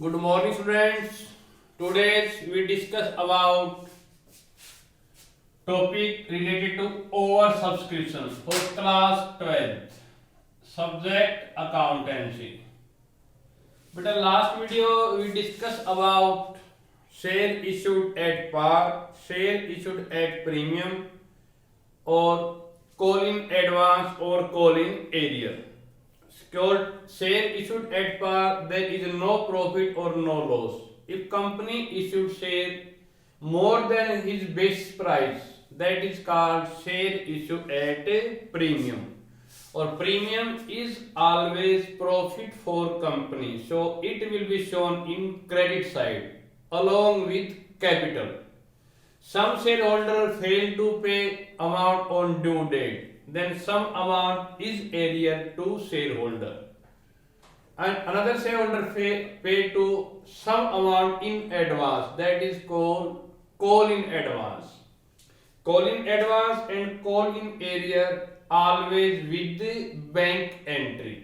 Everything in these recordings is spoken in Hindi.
Good morning, students. Today we discuss about topic related to oversubscription for class 12th. Subject accountancy. But in last video we discussed about share issued at par, share issued at premium, or call in advance or call in arrear. Share issued at par, there is no profit or no loss. If company issued share more than his base price, that is called share issue at premium. Or premium is always profit for company, so it will be shown in credit side along with capital. Some shareholder fail to pay amount on due date, then some amount is arrear to shareholder, and another shareholder pay to some amount in advance, that is called call in advance. Call in advance and call in arrear always with the bank entry.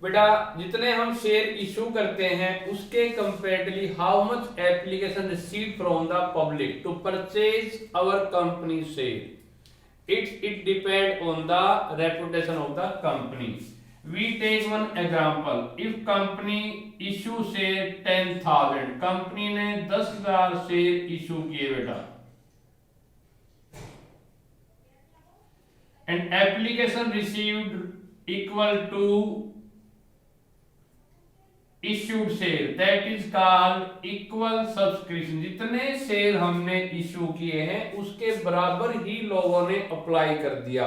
बेटा जितने हम शेयर इशू करते हैं उसके comparatively how much application received from the public to purchase our company share, it depend on the reputation of the company. We take one example. If company issue share 10,000, company ने 10,000 शेयर इशू किए बेटा, and application received equal to issued share, that is called equal subscription. जितने शेयर हमने इशू किए हैं उसके बराबर ही लोगों ने अप्लाई कर दिया,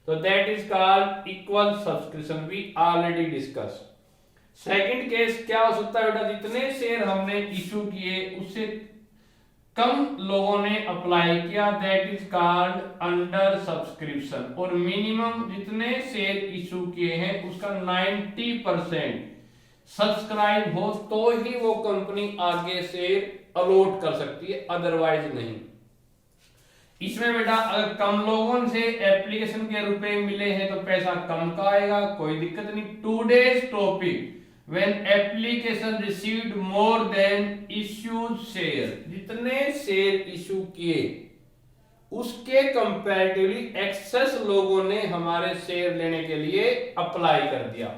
तो that is called equal subscription. We already discussed. Second case क्या हो सकता है बेटा, जितने शेयर हमने इशू किए उससे कम लोगों ने अप्लाई किया, that is called under subscription. और मिनिमम जितने शेयर इशू किए हैं उसका 90% सब्सक्राइब हो तो ही वो कंपनी आगे शेयर अलॉट कर सकती है, अदरवाइज नहीं. इसमें बेटा अगर कम लोगों से एप्लीकेशन के रुपए मिले हैं तो पैसा कम का आएगा, कोई दिक्कत नहीं. Today's topic when application received more than issued share, जितने शेयर इशू किए उसके कंपैरेटिवली एक्सेस लोगों ने हमारे शेयर लेने के लिए अप्लाई कर दिया,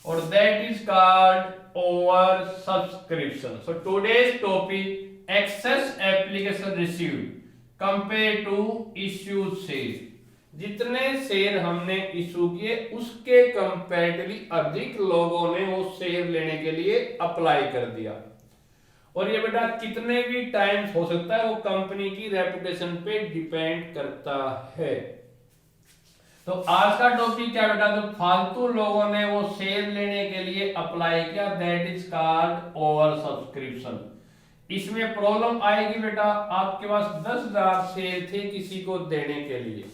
और that is called over subscription. So today's topic excess application received compare to issued share. जितने शेयर हमने इशू किए उसके कंपैरेटिवली अधिक लोगों ने वो शेयर लेने के लिए अप्लाई कर दिया. और ये बेटा कितने भी टाइम्स हो सकता है, वो कंपनी की रेपुटेशन पे डिपेंड करता है. तो आज का टॉपिक क्या बेटा, तो फालतू लोगों ने वो शेयर लेने के लिए अप्लाई किया, that is called over subscription. इसमें प्रॉब्लम आएगी बेटा, आपके पास 10,000 शेयर थे किसी को देने के लिए,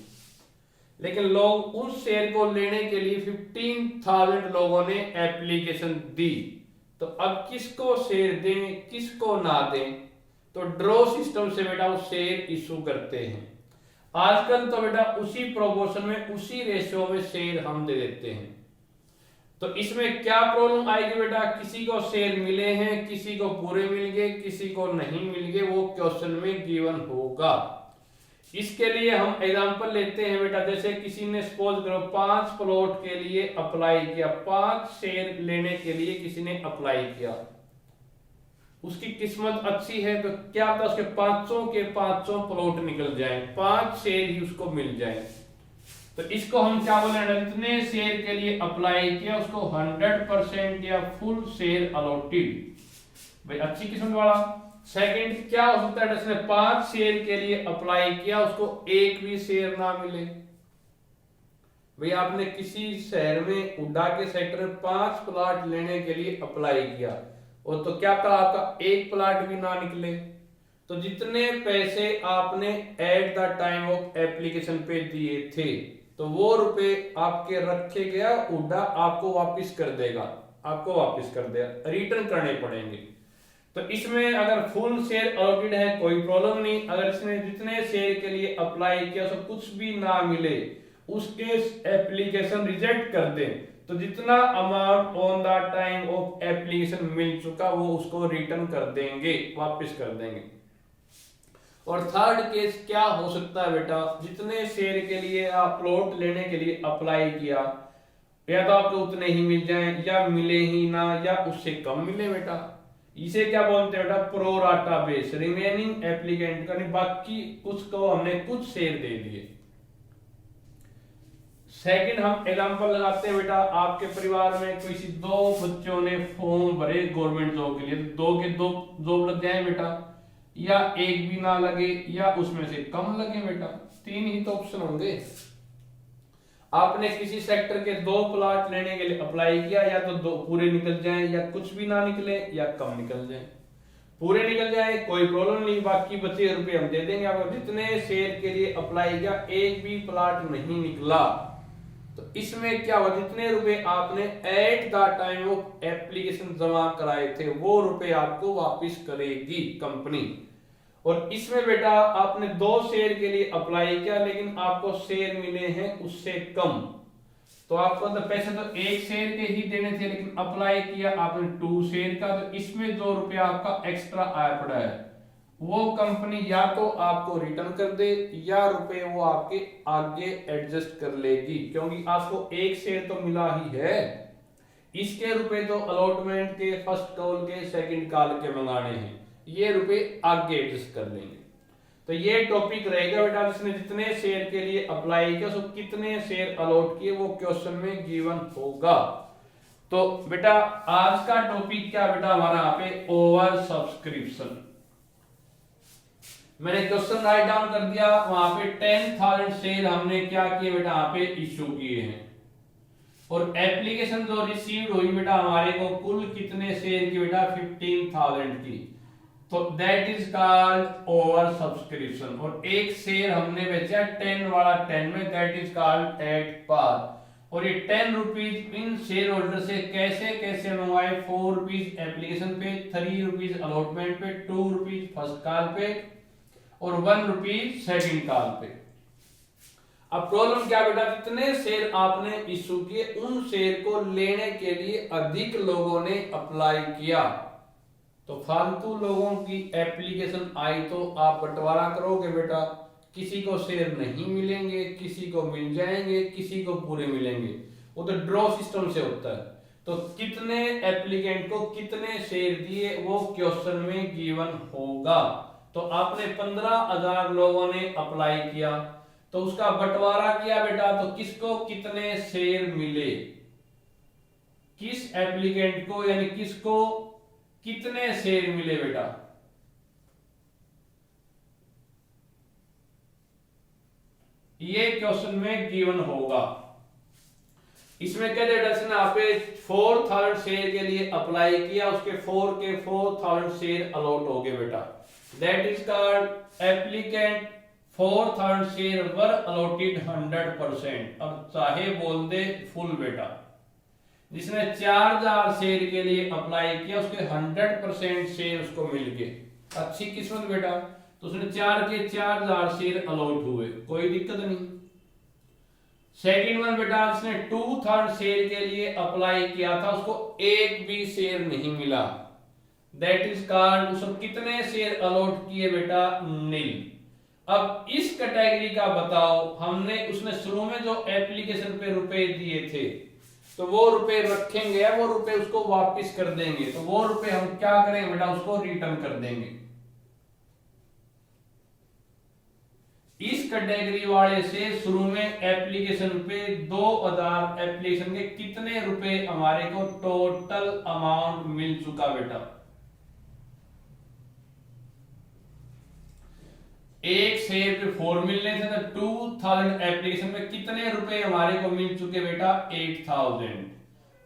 लेकिन लोग उस शेयर को लेने के लिए 15,000 लोगों ने एप्लीकेशन दी, तो अब किसको शेयर दें किसको ना दें, तो ड्रॉ सिस्टम से बेटा वो शेयर इशू करते हैं. आजकल तो बेटा उसी प्रोपोर्शन में उसी रेशियो में शेयर हम दे देते हैं. तो इसमें क्या प्रॉब्लम आएगी बेटा, किसी को शेयर मिले हैं, किसी को पूरे मिल गए, किसी को नहीं मिल गए, वो क्वेश्चन में गिवन होगा. इसके लिए हम एग्जांपल लेते हैं बेटा, जैसे किसी ने सपोज करो 5 प्लॉट के लिए अप्लाई किया, 5 शेयर लेने के लिए किसी ने अप्लाई किया, उसकी किस्मत अच्छी है तो क्या पता उसके 500 के 500 प्लॉट निकल जाएं, 5 शेयर ही उसको मिल जाए. तो इसको हम क्या बोलेंगे, जितने शेयर के लिए अप्लाई किया उसको 100% या फुल शेयर अलॉटेड, भाई अच्छी किस्मत वाला. सेकंड क्या हो सकता है, जिसने 5 शेयर के लिए अप्लाई किया उसको एक भी शेयर ना मिले. भाई आपने किसी शहर में उड्डा के सेक्टर में 5 प्लाट लेने के लिए अप्लाई किया, और तो क्या पता आपका एक प्लाट भी ना निकले, तो जितने पैसे आपने at the time of application पे दिए थे तो वो रुपए आपके रखे गया, उड्डा आपको वापस कर देगा, रिटर्न करने पड़ेंगे. तो इसमें अगर फुल शेयर अलॉटेड है कोई प्रॉब्लम नहीं, अगर इसने जितने शेयर के लिए अप्लाई किया उसको कुछ भी ना मिले, उसके एप्लीकेशन रिजेक्ट कर दें, तो जितना amount on the time of application मिल चुका वो उसको रिटर्न कर देंगे, वापस कर देंगे। और थर्ड केस क्या हो सकता है बेटा, जितने शेयर के लिए आप प्लॉट लेने के लिए अप्लाई किया या तो आपको उतने ही मिल जाएं या मिले ही ना या उससे कम मिले बेटा, इसे क्या बोलते हैं बेटा, pro rata base, remaining applicant का नहीं, बाकी कुछ को हमने कुछ शेयर दे दिए। सेकंड हम एग्जांपल लगाते हैं बेटा, आपके परिवार में किसी दो बच्चों ने फॉर्म भरे गवर्नमेंट जॉब के लिए, दो के दो जॉब लग जाए बेटा, या एक भी ना लगे या उसमें से कम लगे बेटा, तीन ही तो ऑप्शन होंगे। आपने किसी सेक्टर के दो प्लॉट लेने के लिए अप्लाई किया, या तो दो पूरे निकल जाएं या कुछ भी ना निकले या कम निकल जाएं। पूरे निकल जाए कोई प्रॉब्लम नहीं, बाकी बचे रुपए हम दे देंगे आपको। जितने शेयर के लिए अप्लाई किया एक भी प्लॉट नहीं निकला तो इसमें क्या हुआ, जितने रुपए आपने at the time of application जमा कराए थे वो रुपए आपको वापस करेगी कंपनी। और इसमें बेटा आपने दो शेयर के लिए अप्लाई किया लेकिन आपको शेयर मिले हैं उससे कम, तो आपको तो पैसे तो एक शेयर के ही देने थे लेकिन अप्लाई किया आपने 2 शेयर का, तो इसमें 2 रुपया आपका एक्स्ट्रा आया पड़ा है, वो कंपनी या तो आपको रिटर्न कर दे या रुपए वो आपके आगे एडजस्ट कर लेगी, क्योंकि आपको एक शेयर तो मिला ही है, इसके रुपए तो अलॉटमेंट के, फर्स्ट कॉल के, सेकंड कॉल के मंगाने हैं, ये रुपए आगे एडजस्ट कर लेंगे। तो ये टॉपिक रहेगा बेटा, जिसने जितने शेयर के लिए अप्लाई किया उसको कितने शेयर अलॉट किए वो क्वेश्चन में गिवन होगा। तो बेटा आज का टॉपिक क्या बेटा हमारा यहाँ पे ओवर सब्सक्रिप्शन, मैंने क्वेश्चन राइट डाउन कर दिया, वहां पे 10,000 शेयर हमने क्या किए बेटा यहाँ पे इश्यू किए हैं, और एप्लीकेशन जो रिसीव्ड हुई बेटा हमारे को कुल कितने शेयर की बेटा 15,000 की, तो that is called over subscription. और एक शेयर हमने बेचा 10 वाला 10 में, that is called at par. और ये 10 रुपीज इन शेयर होल्डर से कैसे कैसे मंगवाए, 4 रुपीज एप्लीकेशन पे, 3 रुपीज अलॉटमेंट पे, 2 रुपीज फर्स्ट कॉल पे और 1 रुपीज सेकंड कॉल पे। अब प्रॉब्लम क्या बेटा, जितने शेयर आपने इश्यू किए उन शेयर को लेने के लिए अधिक लोगों ने अप्लाई किया, तो फालतू लोगों की एप्लीकेशन आई तो आप बंटवारा करोगे बेटा, किसी को शेयर नहीं मिलेंगे, किसी को मिल जाएंगे, किसी को पूरे मिलेंगे, वो तो ड्रॉ सिस्टम से होता है। तो कितने एप्लीकेंट को कितने शेयर दिए वो क्वेश्चन में गिवन होगा। तो आपने 15,000 लोगों ने अप्लाई किया तो उसका बंटवारा किया बेटा, तो किसको कितने शेयर मिले, किस एप्लीकेंट को यानी किसको कितने शेयर मिले बेटा, ये क्वेश्चन में गिवन होगा। इसमें क्या डेटा ना पे 4,000 शेयर के लिए अप्लाई किया, उसके 4 के 4,000 शेयर अलॉट हो गए बेटा, that is called applicant 4,000 share were allotted 100%। अब चाहे बोल दे फुल बेटा, जिसने 4,000 शेयर के लिए अप्लाई किया उसके 100% शेयर उसको मिल गए, अच्छी किस्मत बेटा, तो उसने 4 के 4,000 शेयर अलॉट हुए, कोई दिक्कत नहीं। सेकंड वन बेटा, जिसने 2,000 शेयर के लिए अप्लाई किया था उसको एक भी शेयर नहीं मिला, दैट इज कॉल्ड, उसको कितने शेयर अलॉट किए बेटा, नील। अब इस कैटेगरी का बताओ, हमने उसने शुरू में जो एप्लीकेशन पे रुपए दिए थे तो वो रुपए रखेंगे, वो रुपए उसको वापस कर देंगे, तो वो रुपए हम क्या करेंगे बेटा, उसको रिटर्न कर देंगे। इस कैटेगरी वाले से शुरू में एप्लीकेशन पे 2,000 एप्लीकेशन के कितने रुपए हमारे को टोटल अमाउंट मिल चुका बेटा, एक शेयर पे 4 मिलने थे तो 2,000 एप्लीकेशन में कितने रुपए हमारे को मिल चुके बेटा, 8,000।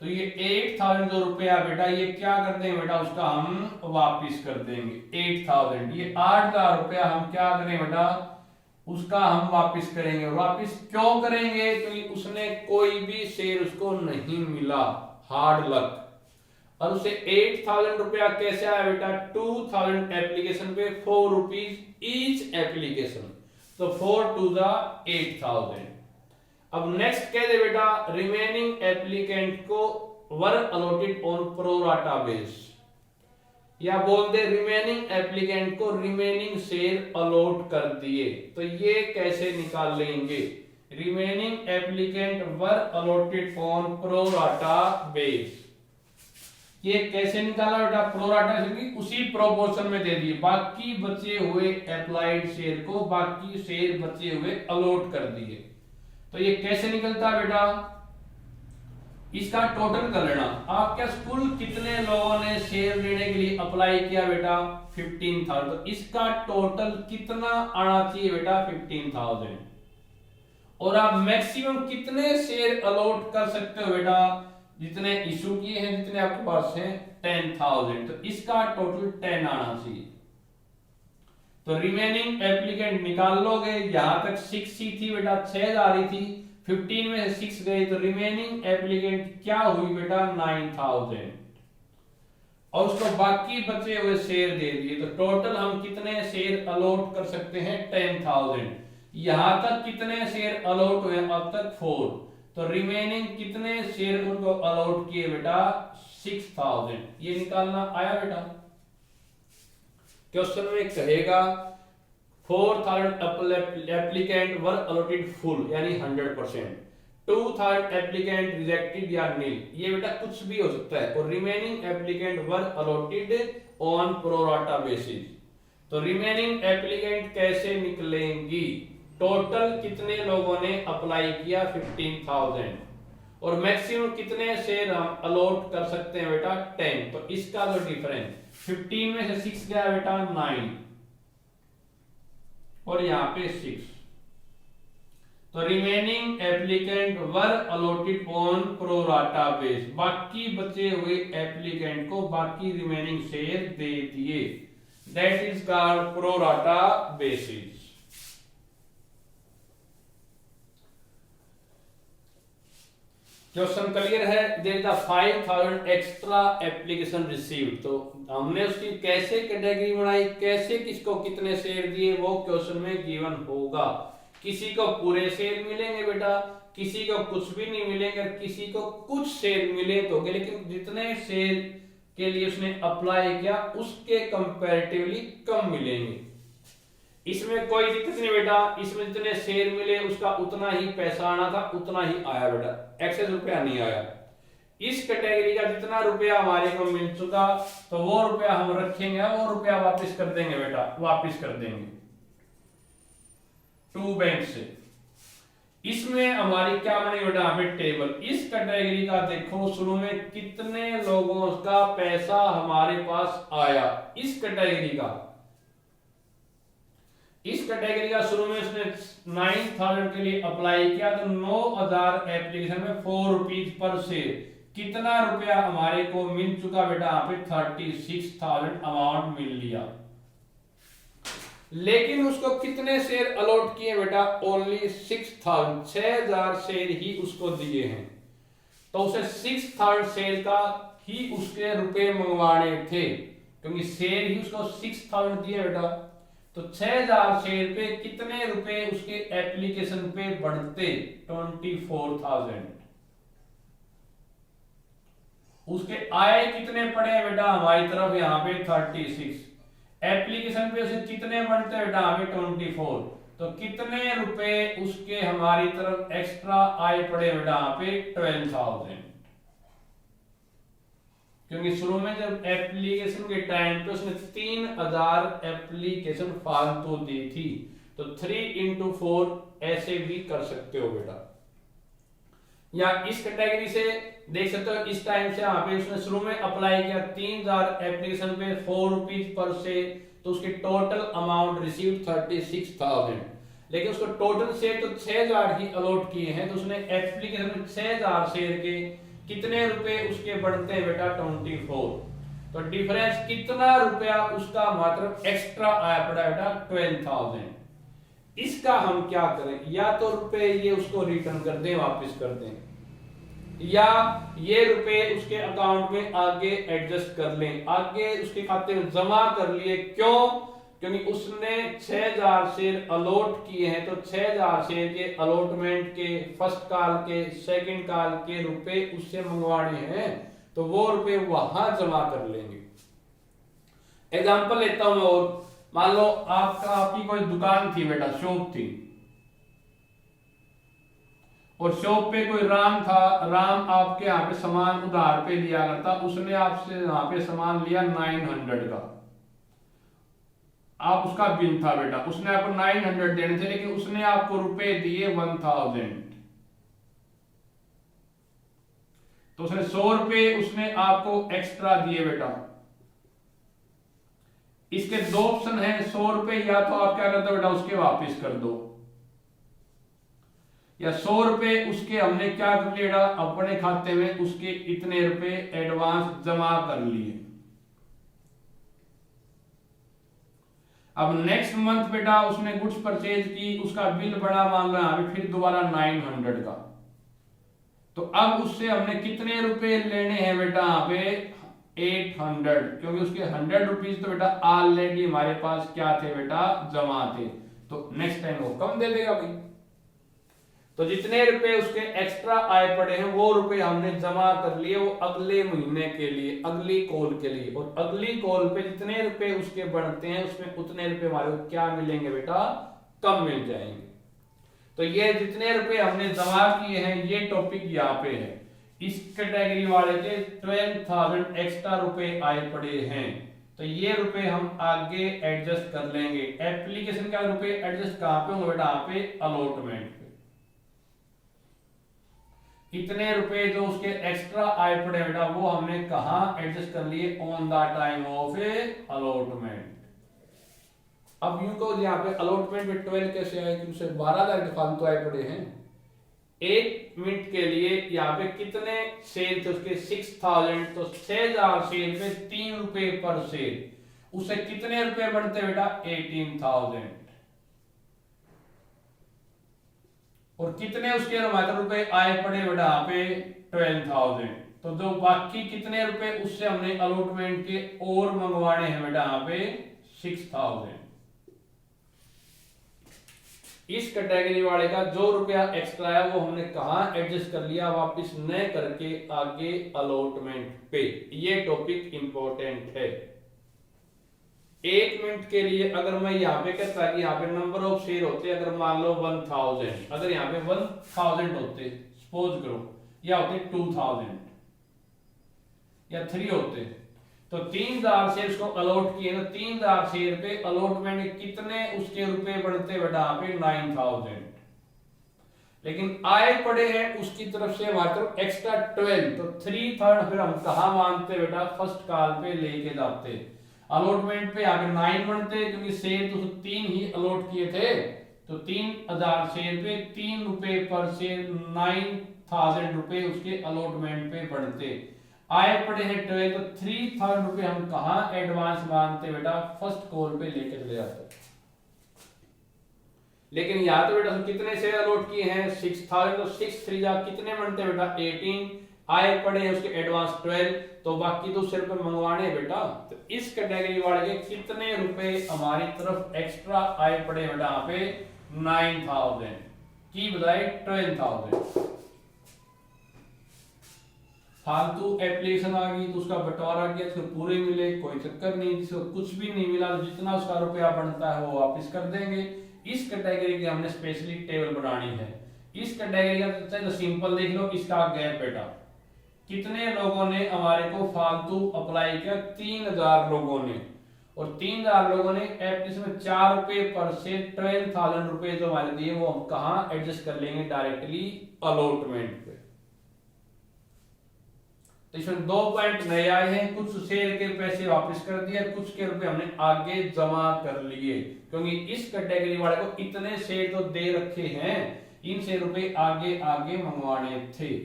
तो ये 8,000 जो रुपया बेटा ये क्या कर देंगे बेटा, उसका हम वापिस कर देंगे 8,000। ये 8,000 रुपया हम क्या करें बेटा, उसका हम वापिस करेंगे। वापिस क्यों करेंगे, क्योंकि उसने कोई भी शेयर उसको नहीं मिला, हार्ड लक। और उसे 8,000 रुपया कैसे आया बेटा, 2,000 एप्लीकेशन पे 4 रुपीज ईच एप्लीकेशन, तो 4 टू द 8,000। अब नेक्स्ट कह दे बेटा, रिमेनिंग एप्लीकेंट को वर अलॉटेड ऑन प्रोराटा बेस, या बोल दे रिमेनिंग एप्लीकेंट को रिमेनिंग शेयर अलॉट कर दिए। तो ये कैसे निकाल लेंगे, remaining applicant were allotted on pro rata base, ये कैसे निकाला बेटा, प्रोराटा से उसी प्रोपोर्शन में दे दिए, बाकी बचे हुए अप्लाइड शेयर को बाकी शेयर बचे हुए अलॉट कर दिए। तो ये कैसे निकलता है बेटा, इसका टोटल कर लेना। आपके कुल कितने लोगों ने शेयर लेने के लिए अप्लाई किया बेटा, 15,000, तो इसका टोटल कितना आना चाहिए बेटा, 15,000। और आप मैक्सिमम कितने शेयर अलॉट कर सकते हो बेटा, जितने इशू किए हैं, जितने आपके पास हैं 10,000, तो इसका टोटल 10 आना चाहिए। तो रिमेनिंग एप्लीकेंट निकाल लोगे, यहां तक 6 ही थी बेटा, 6 आ रही थी, 15 में से 6 गई, तो रिमेनिंग एप्लीकेंट क्या हुई बेटा, 9,000, और उसको बाकी बचे हुए शेयर दे दिए। तो टोटल हम कितने शेयर अलॉट कर सकते हैं, 10,000। यहां तक कितने शेयर अलॉट हुए, अब तक 4, तो रिमेनिंग कितने शेयर उनको अलॉट किए बेटा, 6,000। ये निकालना आया बेटा। क्वेश्चन में कहेगा 4,000 एप्लीकेंट वर अलॉटेड फुल यानी 100%, 2,000 एप्लीकेंट रिजेक्टेड या नील, ये बेटा कुछ भी हो सकता है, और remaining applicant were allotted on pro rata basis. तो रिमेनिंग एप्लीकेंट कैसे निकलेंगी, टोटल कितने लोगों ने अप्लाई किया 15,000, और मैक्सिमम कितने शेयर हम अलॉट कर सकते हैं बेटा, 10। तो इसका जो डिफरेंस 15 में से 6 गया बेटा 9, और यहां पे 6, तो remaining applicant were allotted on pro rata base, बाकी बचे हुए एप्लीकेंट को बाकी रिमेनिंग शेयर दे दिए, that is called pro rata basis. Question clear है, there is 5,000 extra application received, तो हमने उसकी कैसे कैटेगरी बनाई, कैसे किसको कितने शेयर दिए, वो क्वेश्चन में गिवन होगा। किसी को पूरे शेयर मिलेंगे बेटा, किसी को कुछ भी नहीं मिलेंगे, किसी को कुछ शेयर मिले तो होंगे, लेकिन जितने शेयर के लिए उसने अप्लाई किया उसके कंपैरेटिवली कम मिलेंगे। इसमें कोई दिक्कत नहीं बेटा, इसमें जितने शेयर मिले उसका उतना ही पैसा आना था, उतना ही आया बेटा, एक्सेस रुपया नहीं आया। इस कैटेगरी का जितना रुपया हमारे को मिल चुका, तो वो रुपया हम रखेंगे, वो रुपया वापस कर देंगे बेटा, वापस कर देंगे टू बैंक से। इसमें हमारी क्या बनेगी बेटा, हमें टेबल, इस कैटेगरी का देखो शुरू में कितने लोगों का पैसा हमारे पास आया, इस कैटेगरी का शुरू में उसने 9,000 के लिए अप्लाई किया, तो 9,000 एप्लीकेशन में 4 रुपीज पर शेयर, कितना रुपया हमारे को मिल चुका बेटा, यहाँ पे 36,000 अमाउंट मिल लिया। लेकिन उसको कितने शेयर अलॉट किए बेटा, ओनली 6,000, 6,000 शेयर ही उसको दिए हैं, तो उसे 6,000 शेयर का ही उसके रुपए मंगवाने थे, क्योंकि शेयर ही उसको 6,000 दिए बेटा। तो 6,000 शेयर पे कितने रुपए उसके एप्लीकेशन पे बढ़ते, 24,000। उसके आए कितने पड़े बेटा हमारी तरफ, यहाँ पे 36, एप्लीकेशन पे उसे कितने बढ़ते बेटा, हमें 24, तो कितने रुपए उसके हमारी तरफ एक्स्ट्रा आए पड़े बेटा, यहाँ पे 12,000, क्योंकि शुरू में जब एप्लीकेशन के टाइम पे उसने 3,000 एप्लीकेशन फालतू दी थी, तो 3 into 4 ऐसे भी कर सकते हो बेटा। या इस कैटेगरी से देख सकते हो, इस टाइम से यहाँ पे उसने शुरू में अप्लाई किया 3,000 एप्लीकेशन पे 4 रुपीज पर से, तो उसके टोटल अमाउंट रिसीव 36,000, लेकिन उसको टोटल शेयर तो 6,000 ही अलॉट किए हैं, तो उसने एप्लीकेशन में 6,000 शेयर के कितने रुपए उसके बढ़ते हैं बेटा, 24, तो डिफरेंस कितना रुपया उसका मात्र एक्स्ट्रा आया पड़ा बेटा, 12,000। इसका हम क्या करें, या तो रुपए ये उसको रिटर्न कर दें, वापस कर दें, या ये रुपए उसके अकाउंट में आगे एडजस्ट कर लें, आगे उसके खाते में जमा कर लिए। क्यों, क्योंकि उसने 6000 शेयर अलॉट किए हैं, तो 6000 शेयर के अलॉटमेंट के फर्स्ट कॉल के सेकंड कॉल के रुपए उससे मंगवाने हैं, तो वो रुपए वहां जमा कर लेंगे। एग्जांपल लेता हूं और मान लो आपकी कोई दुकान थी बेटा, शॉप थी, और शॉप पे कोई राम था। राम आपके यहाँ पे सामान उधार पे लिया करता, उसने आपसे यहाँ पे सामान लिया 900 का, आप उसका बिल था बेटा, उसने आपको 900 देने थे, लेकिन उसने आपको रुपए दिए 1000, तो उसने 100 रुपए उसने आपको एक्स्ट्रा दिए बेटा। इसके दो ऑप्शन है, 100 रुपए या तो आप क्या करते हो बेटा, उसके वापस कर दो, या 100 रुपए उसके हमने क्या कर लिया, अपने खाते में उसके इतने रुपए एडवांस जमा कर लिए। अब नेक्स्ट मंथ बेटा उसने गुड्स परचेज की, उसका बिल बड़ा मान लो यहाँ पे फिर दोबारा 900 का, तो अब उससे हमने कितने रुपए लेने हैं बेटा यहाँ पे 800, क्योंकि उसके 100 रुपीज तो बेटा ऑलरेडी हमारे पास क्या थे बेटा, जमा थे, तो नेक्स्ट टाइम वो कम दे देगा भाई। तो जितने रुपए उसके एक्स्ट्रा आए पड़े हैं वो रुपए हमने जमा कर लिए, वो अगले महीने के लिए, अगली कॉल के लिए, और अगली कॉल पे जितने रुपए उसके बढ़ते हैं उसमें उतने रुपए हमारे को क्या मिलेंगे बेटा, कम मिल जाएंगे। तो ये जितने रुपए हमने जमा किए हैं ये टॉपिक यहाँ पे है। इस कैटेगरी वाले के 12,000 एक्स्ट्रा रुपए आए पड़े हैं, तो ये रुपए हम आगे एडजस्ट कर लेंगे। एप्लीकेशन का रुपए एडजस्ट कहां पे होंगे बेटा, यहाँ पे अलॉटमेंट। इतने रुपए जो उसके एक्स्ट्रा आए पड़े बेटा वो हमने कहा एडजस्ट कर लिए, on the time of allotment. अब यूं को यहाँ पे अलॉटमेंट में 12 कैसे आए, कि उसे 12,000 के फालतू आए पड़े हैं। 1 मिनट के लिए यहाँ पे कितने शेयर थे उसके 6000, तो 6000 शेयर पे 3 रुपए पर शेयर, उसे कितने रुपए बनते बेटा 18,000, और कितने उसके मात्र रुपए आए पड़े बेटा यहाँ पे 12,000, तो जो बाकी कितने रुपए उससे हमने अलॉटमेंट के और मंगवाने हैं बेटा यहाँ पे 6,000। इस कैटेगरी वाले का जो रुपया एक्स्ट्रा है वो हमने कहा एडजस्ट कर लिया, वापस न करके आगे अलॉटमेंट पे। ये टॉपिक इंपॉर्टेंट है। 1 मिनट के लिए अगर मैं यहाँ पे कहता कि यहाँ पे नंबर ऑफ शेयर होते, अगर मान लो 1000, अगर यहाँ पे 1000 होते सपोज करो, या होते 2000 या 3 होते, तो 3000 शेयर को अलॉट किए ना, 3000 शेयर पे अलॉटमेंट कितने उसके रुपए बढ़ते बेटा यहाँ पे 9000, लेकिन आए पड़े हैं उसकी तरफ से हमारी तरफ एक्स्ट्रा 12, तो 3/3 फिर हम कहा मानते बेटा, फर्स्ट कॉल पे लेके जाते। अलॉटमेंट पे आगे 9 बनते क्योंकि शेयर तो 3 ही अलॉट किए थे, तो 3000 शेयर पे 3 रुपए पर शेयर 9000 रुपए उसके अलॉटमेंट पे बढ़ते। आए पड़े हैं 12, तो 3/3 रुपए हम कहा एडवांस मानते बेटा, फर्स्ट कॉल पे लेके चले जाते। लेकिन यहाँ तो बेटा कितने शेयर अलॉट किए हैं 6000, तो 6 3 कितने बनते बेटा 18, आए पड़े हैं उसके एडवांस 12, तो बाकी तो सिर्फ मंगवाने हैं बेटा। तो इस कैटेगरी वाले के कितने रुपए हमारी तरफ एक्स्ट्रा आए पड़े बेटा यहाँ पे 9000 की बजाय 12,000। फालतू एप्लीकेशन आ गई तो उसका बंटवारा किया, उसको पूरे मिले कोई चक्कर नहीं, जिसको कुछ भी नहीं मिला तो जितना उसका रुपया बनता है वो वापस कर देंगे। इस कैटेगरी की हमने स्पेशली टेबल बनानी है। इस कैटेगरी का तो सिंपल देख लो, इसका गैप बेटा कितने लोगों ने हमारे को फालतू अप्लाई किया, 3000 लोगों ने, और 3000 लोगों ने एप्लीकेशन में 4 रुपए पर से 12,000 रुपए जो हमारे दिए वो हम कहा एडजस्ट कर लेंगे डायरेक्टली अलॉटमेंट पे। तो इसमें 2 पॉइंट नए आए हैं, कुछ शेयर के पैसे वापस कर दिए, कुछ के रुपए हमने आगे जमा कर लिए, क्योंकि इस कैटेगरी वाले को इतने शेयर तो दे रखे हैं, इनसे रुपए आगे आगे मंगवाने थे।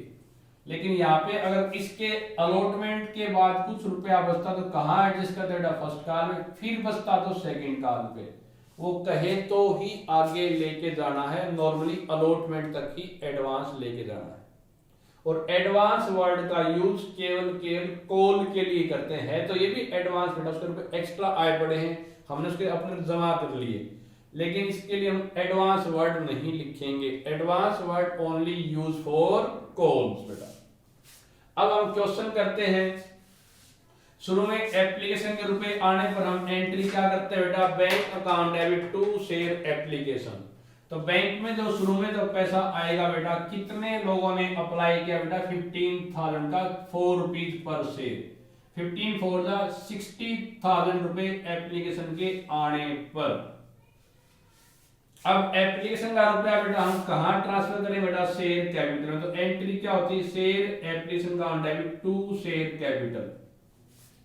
लेकिन यहाँ पे अगर इसके अलॉटमेंट के बाद कुछ रुपया बचता तो कहाँ एडजस्ट करते बेटा फर्स्ट कॉल में, फिर बचता तो सेकंड कॉल पे, वो कहे तो ही आगे लेके जाना है, नॉर्मली अलॉटमेंट तक ही एडवांस लेके जाना है। और एडवांस वर्ड का यूज केवल कॉल के लिए करते हैं, तो ये भी एडवांस बेटा, उसके रुपए एक्स्ट्रा आए पड़े हैं, हमने उसके अपने जमा कर लिए, लेकिन इसके लिए हम एडवांस वर्ड नहीं लिखेंगे, advance word only use for calls बेटा। अब हम क्वेश्चन करते हैं। शुरू में एप्लीकेशन के रुपए आने पर हम एंट्री क्या करते हैं बेटा, bank account debit to share application. तो बैंक में जो शुरू में जो पैसा आएगा बेटा, कितने लोगों ने अप्लाई किया बेटा, 15,000 का, 4 rupees per share, 15 for the 60,000 रुपए एप्लीकेशन के आने पर। अब एप्लीकेशन का रुपया बेटा हम कहां ट्रांसफर करें बेटा, शेयर कैपिटल में। तो एंट्री क्या होती है, शेयर एप्लीकेशन का डेबिट टू शेयर कैपिटल,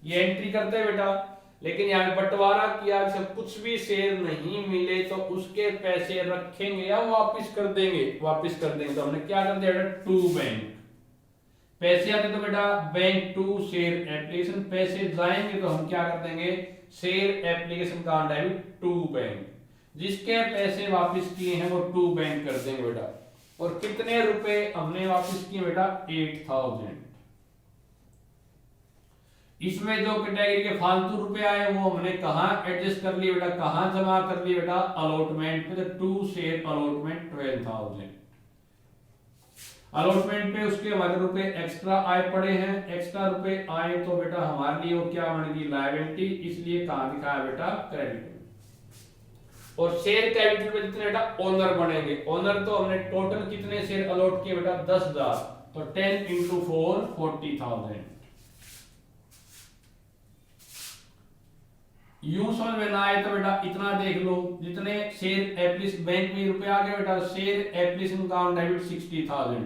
ये एंट्री करते हैं बेटा। लेकिन यहाँ पे बंटवारा किया, जब कुछ भी शेयर नहीं मिले तो उसके पैसे रखेंगे या वापस कर देंगे, वापस कर देंगे। तो हमने क्या कर दिया बेटा, टू बैंक, पैसे आते तो बेटा बैंक टू शेयर एप्लीकेशन, पैसे जाएंगे तो हम क्या कर देंगे, शेयर एप्लीकेशन का डेबिट टू बैंक, जिसके पैसे वापस किए हैं वो टू बैंक कर देंगे बेटा। और कितने रुपए हमने वापस किए बेटा, 8,000। इसमें जो कैटेगरी के फालतू रुपए आए वो हमने कहा एडजस्ट कर लिए बेटा, कहां जमा कर लिए बेटा, अलॉटमेंट पे। तो टू शेयर अलॉटमेंट 12,000 अलॉटमेंट पे, उसके हमारे रुपए एक्स्ट्रा आए पड़े हैं, एक्स्ट्रा रुपए आए तो बेटा हमारे लिए वो क्या बनेगी, लायबिलिटी, इसलिए कहां दिखाया बेटा, क्रेडिट। और शेयर कैपिटल पे जितने बेटा ओनर बनेंगे, ओनर तो हमने टोटल कितने शेयर अलॉट किए बेटा, 10,000, तो 10 × 4 40,000। यूं समझ में ना आए तो बेटा इतना देख लो, जितने शेयर एप्लीकेशन बैंक में रुपए आ गए बेटा, शेयर एप्लीकेशन का डेबिट 60,000,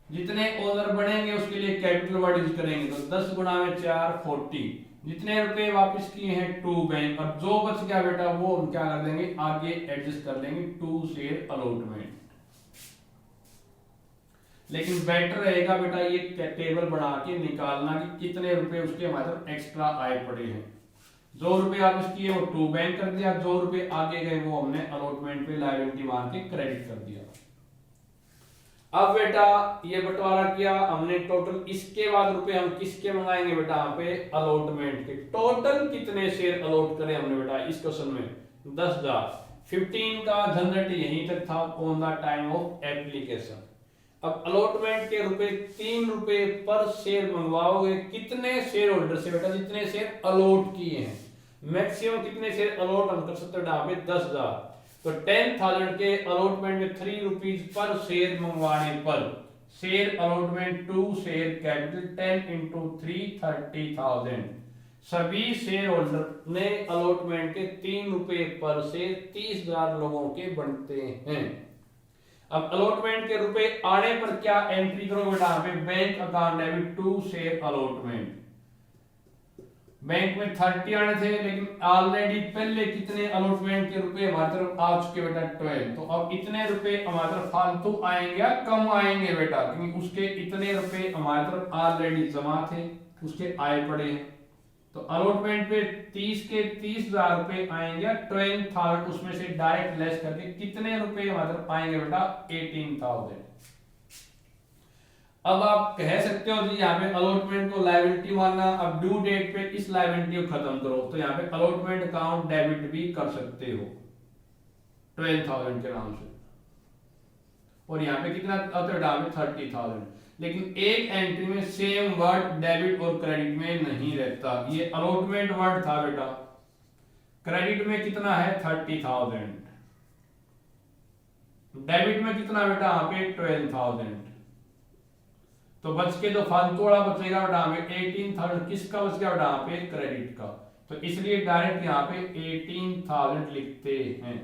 जितने ओनर बनेंगे उसके लिए कैपिटल वर्ड यूज करेंगे, तो 10 × 4 40, जितने रुपए वापस किए हैं टू बैंक, और जो बच गया बेटा वो हम क्या कर देंगे, आगे एडजस्ट कर लेंगे, टू शेयर अलॉटमेंट। लेकिन बेटर रहेगा बेटा ये टेबल बना के निकालना कि कितने रुपए उसके हमारे एक्स्ट्रा आए पड़े हैं। जो रुपए वापस किए वो टू बैंक कर दिया, जो रुपए आगे गए वो हमने अलॉटमेंट पे लायबिलिटी मान के क्रेडिट कर दिया। अब बेटा ये बंटवारा किया हमने टोटल, इसके बाद रुपए हम किसके मंगाएंगे बेटा, यहाँ पे अलॉटमेंट के। टोटल कितने शेयर अलॉट करें हमने बेटा इस क्वेश्चन में, 10,000, 15 का झंझट यहीं तक था, on the time of application. अब अलॉटमेंट के रुपए 3 रुपए पर शेयर मंगवाओगे, कितने शेयर होल्डर से बेटा, जितने शेयर अलॉट किए हैं, मैक्सिमम कितने शेयर अलॉट हम कर सकते हैं, 10,000, तो 10,000 के अलॉटमेंट में 3 रुपीज पर शेयर मंगवाने पर, share allotment to share capital 10 × 3 30,000, सभी शेयर होल्डर ने अलॉटमेंट के 3 रुपए पर शेयर 30,000 लोगों के बनते हैं। अब अलॉटमेंट के रुपए आने पर क्या एंट्री करो बेटा, bank account debit to share allotment. Bank में 30 आने थे, लेकिन ऑलरेडी पहले कितने अलॉटमेंट के रुपए हमारी तरफ आ चुके बेटा, 12। तो अब इतने रुपए हमारी तरफ फालतू आएंगे या कम आएंगे बेटा, क्योंकि उसके इतने रुपए हमारी तरफ ऑलरेडी जमा थे, उसके आए पड़े हैं। तो अलॉटमेंट पे 30 के 30,000 रुपए आएंगे, 12,000 उसमें से डायरेक्ट लेस करके कितने रुपए हमारे तरफ आएंगे बेटा, 18,000। अब आप कह सकते हो जी यहाँ पे अलॉटमेंट को लायबिलिटी मानना, अब ड्यू डेट पे इस लायबिलिटी को खत्म करो, तो यहाँ पे अलॉटमेंट अकाउंट डेबिट भी कर सकते हो 12,000 के नाम से, और यहाँ पे कितना आता है 30,000। लेकिन एक एंट्री में सेम वर्ड डेबिट और क्रेडिट में नहीं रहता, ये अलॉटमेंट वर्ड था बेटा, क्रेडिट में कितना है 30,000, डेबिट में कितना बेटा यहाँ पे 12,000, तो बच के जो फालतू वाला बचेगा बेटा हमें 18,000, किसका बच गया बेटा यहाँ पे, क्रेडिट का। तो इसलिए डायरेक्ट यहाँ पे 18,000 लिखते हैं।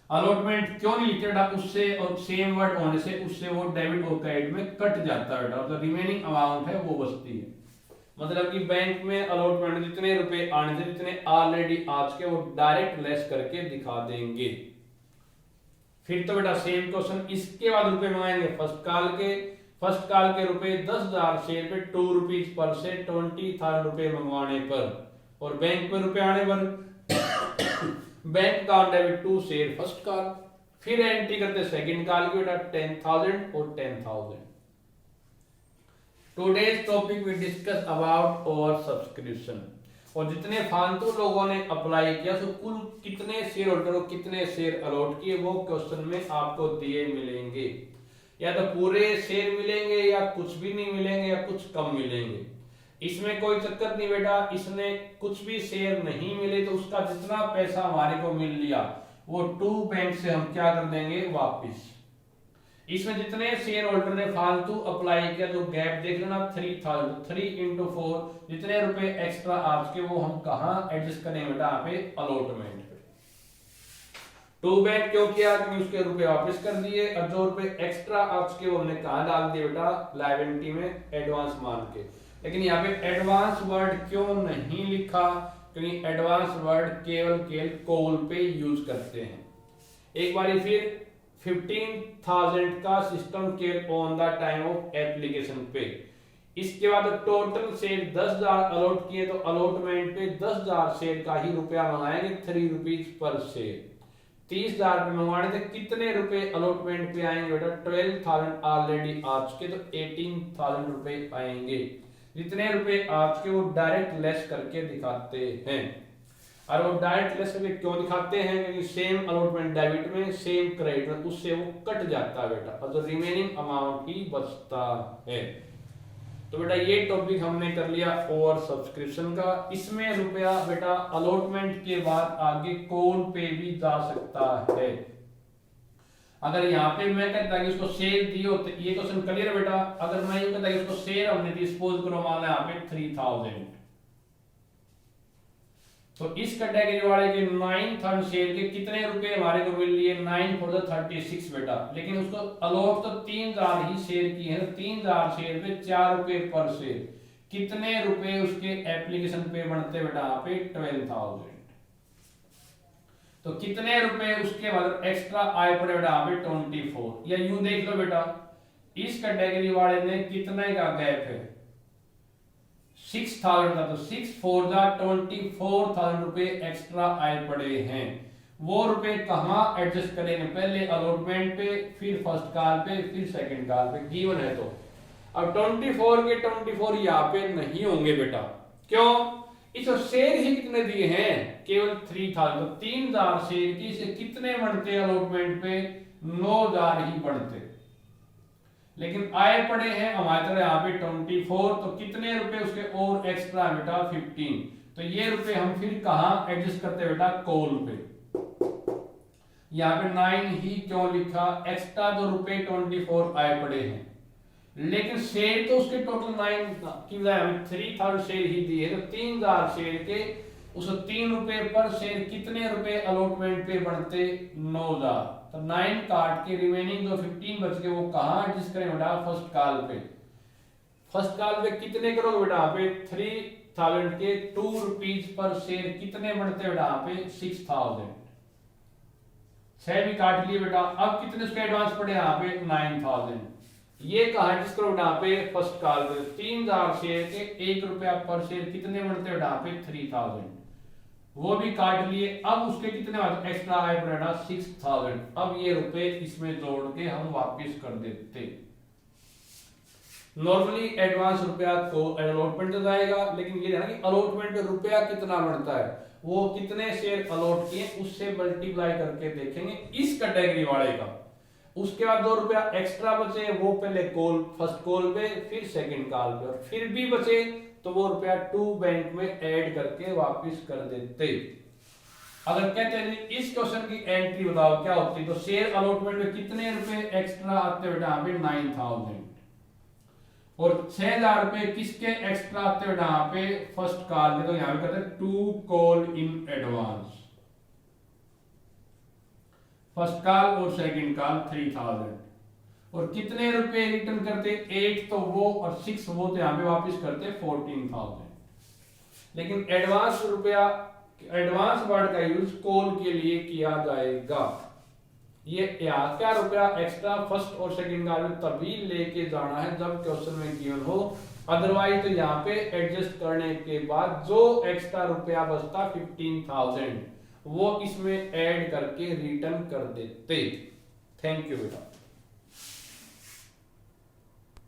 अलॉटमेंट क्यों नहीं लिखते बेटा, उससे और सेम वर्ड होने से उससे वो डेबिट और क्रेडिट में कट जाता है बेटा, तो रिमेनिंग अमाउंट है वो बचती है। मतलब कि बैंक में अलॉटमेंट जितने रुपए आने थे, जितने ऑलरेडी आ चुके, वो डायरेक्ट लेस करके दिखा देंगे। फिर तो बेटा सेम क्वेश्चन, इसके बाद रुपए मंगाएंगे फर्स्ट कॉल के रुपए 10,000 शेयर पे 2 रुपीज पर से 20,000 रुपए मंगवाने पर, और बैंक में रुपए आने पर bank account debit to share first call फिर एंट्री करते सेकंड कॉल की बेटा 10,000 और 10,000। Today's topic we discuss about over subscription, और जितने फालतू लोगों ने अप्लाई किया तो कुल कितने शेयर होल्डर को कितने शेयर अलॉट किए वो क्वेश्चन में आपको दिए मिलेंगे। या तो पूरे शेयर मिलेंगे या कुछ भी नहीं मिलेंगे या कुछ कम मिलेंगे। इसमें कोई चक्कर नहीं बेटा, इसने कुछ भी शेयर नहीं मिले तो उसका जितना पैसा हमारे को मिल लिया वो टू बैंक से हम क्या कर देंगे वापिस। इसमें जितने शेयर होल्डर ने फालतू अप्लाई किया तो गैप देख लेना 3,000, 3 into 4 जितने रुपए एक्स्ट्रा आपके वो हम कहां एडजस्ट करेंगे बेटा यहाँ पे अलॉटमेंट पे। टू बैंक क्यों किया, क्योंकि उसके रुपए वापस कर दिए और जो रुपए एक्स्ट्रा आपके वो हमने कहां डाल दिए बेटा लायबिलिटी में एडवांस मान के। लेकिन यहाँ पे एडवांस वर्ड क्यों नहीं लिखा, क्योंकि एडवांस वर्ड केवल कॉल पे यूज करते हैं। एक बार फिर 15,000 का system care on the time of application पे। इसके बाद टोटल शेयर 10,000 अलॉट किए तो अलॉटमेंट पे 10,000 शेयर का ही रुपया मंगाएंगे 3 रुपीज पर शेयर। 30,000 रुपए मंगवाने थे, कितने रुपए अलॉटमेंट पे आएंगे बेटा 12,000 ऑलरेडी आ चुके तो 18,000 रुपए आएंगे। जितने रुपए आपके वो डायरेक्ट लेस करके दिखाते हैं। और वो डायरेक्ट लेस करके क्यों दिखाते हैं, क्योंकि सेम अलॉटमेंट डेबिट में सेम क्रेडिट में उससे वो कट जाता है बेटा और जो रिमेनिंग अमाउंट ही बचता है। तो बेटा ये टॉपिक हमने कर लिया ओवर सब्सक्रिप्शन का। इसमें रुपया बेटा अलॉटमेंट के बाद आगे कॉल पे भी जा सकता है। अगर यहाँ पे मैं कहता कि उसको शेयर दियो तो ये क्वेश्चन क्लियर है बेटा। अगर मैं ये कहता कि उसको शेयर हमने डिस्पोज करो मान लो यहाँ पे 3,000, तो इस कैटेगरी वाले के 9,000 शेयर के कितने रुपए हमारे को मिल लिए 9 for the 36 बेटा। लेकिन उसको अलॉट तो 3,000 ही शेयर की है, 3,000 शेयर पे 4 रुपए पर शेयर, कितने रुपए उसके एप्लीकेशन पे बनते बेटा यहाँ पे 12,000। तो कितने रुपए उसके बाद एक्स्ट्रा आए पड़े बेटा यहाँ पे 24। या यूं देख लो बेटा इस कैटेगरी वाले ने कितने का गैप है 6,000 का, तो 6 for the 24,000 रुपए एक्स्ट्रा आए पड़े हैं। वो रुपए कहां एडजस्ट करेंगे, पहले अलॉटमेंट पे फिर फर्स्ट कॉल पे फिर सेकंड कॉल पे गिवन है। तो अब 24 के 24 यहाँ पे नहीं होंगे बेटा, क्यों, इस शेयर ही कितने दिए हैं केवल 3,000, तो 3,000 शेयर की से कितने बनते अलॉटमेंट पे 9,000 ही बनते। लेकिन आए पड़े हैं हमारे तरह यहाँ पे 24, तो कितने रुपए उसके और एक्स्ट्रा बेटा 15। तो ये रुपए हम फिर कहां एडजस्ट करते बेटा कॉल पे। यहाँ पे 9 ही क्यों लिखा, एक्स्ट्रा जो रुपए 24 आए पड़े हैं लेकिन शेयर तो उसके टोटल 9 की बजाय हमें 3,000 शेयर ही दिए, तो 3,000 शेयर के उस 3 रुपए पर शेयर कितने रुपए अलॉटमेंट पे बनते 9,000। तो 9 काट के रिमेनिंग जो 15 बच गए वो कहां एडजस्ट करें बेटा फर्स्ट कॉल पे। फर्स्ट कॉल पे कितने करोगे बेटा यहाँ पे 3,000 के 2 रुपीज पर शेयर कितने बनते बेटा यहाँ पे 6,000। 6 भी काट लिए बेटा। अब कितने उसके एडवांस पड़े यहाँ पे 9,000। ये कहा एडजस्ट करो बेटा यहाँ पे फर्स्ट कॉल पे 3,000 शेयर के 1 रुपया पर शेयर कितने बनते बेटा यहाँ पे 3,000, वो भी काट लिए। अब उसके कितने एक्स्ट्रा आए बेटा 6,000। अब ये रुपए इसमें जोड़ के हम वापस कर देते। नॉर्मली एडवांस रुपया को अलॉटमेंट जाएगा, लेकिन ये है ना कि अलॉटमेंट पे रुपया कितना बनता है वो कितने शेयर अलॉट किए उससे मल्टीप्लाई करके देखेंगे इस कैटेगरी वाले का। उसके बाद 2 रुपया एक्स्ट्रा बचे वो पहले कॉल फर्स्ट कॉल पे फिर सेकंड कॉल पे, और फिर भी बचे तो वो रुपया 2 बैंक में ऐड करके वापस कर देते। अगर कहते हैं इस क्वेश्चन की एंट्री बताओ क्या होती, तो शेयर अलॉटमेंट में कितने रुपए एक्स्ट्रा आते बेटा यहाँ पे 9,000, और 6,000 रुपए किसके एक्स्ट्रा आते बेटा यहाँ पे फर्स्ट कॉल में। तो यहाँ पे कहते हैं 2 call in advance, first call और सेकंड कॉल 3,000, और कितने रुपए रिटर्न करते 8 तो वो और 6 वो, तो यहाँ पे वापस करते 14,000। लेकिन एडवांस रुपया एडवांस वर्ड का यूज कॉल के लिए किया जाएगा। ये यहाँ क्या रुपया एक्स्ट्रा फर्स्ट और सेकंड कॉल में तभी लेके जाना है जब क्वेश्चन में गिवन हो, अदरवाइज तो यहाँ पे एडजस्ट करने के बाद जो एक्स्ट्रा रुपया बचता 15,000 वो इसमें ऐड करके रिटर्न कर देते। थैंक यू बेटा।